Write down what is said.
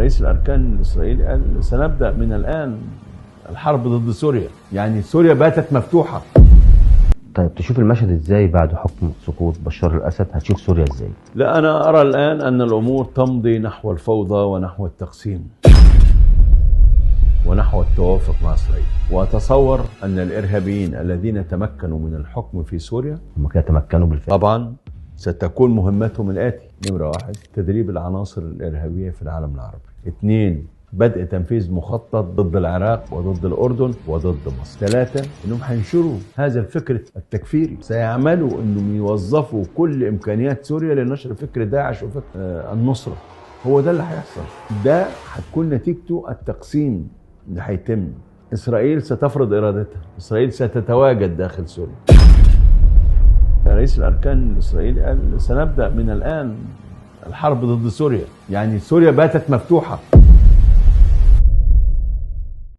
رئيس الأركان الإسرائيلي قال سنبدأ من الآن الحرب ضد سوريا، يعني سوريا باتت مفتوحة. طيب تشوف المشهد ازاي بعد حكم سقوط بشار الأسد؟ هتشوف سوريا ازاي؟ لا، أنا أرى الآن أن الأمور تمضي نحو الفوضى ونحو التقسيم ونحو التوافق مع إسرائيل، وأتصور أن الإرهابيين الذين تمكنوا من الحكم في سوريا هم كده تمكنوا بالفعل. طبعا ستكون مهمتهم الآتي: نمرة 1 تدريب العناصر الإرهابية في العالم العربي. 2 بدء تنفيذ مخطط ضد العراق وضد الأردن وضد مصر. 3 أنهم هينشروا هذا الفكر التكفيري، سيعملوا أنهم يوظفوا كل إمكانيات سوريا لنشر فكر داعش وفكر النصرة. هو ده اللي هيحصل، ده هتكون نتيجته التقسيم اللي هيتم. إسرائيل ستفرض إرادتها، إسرائيل ستتواجد داخل سوريا. رئيس الأركان الإسرائيلي قال سنبدأ من الآن الحرب ضد سوريا، يعني سوريا باتت مفتوحة.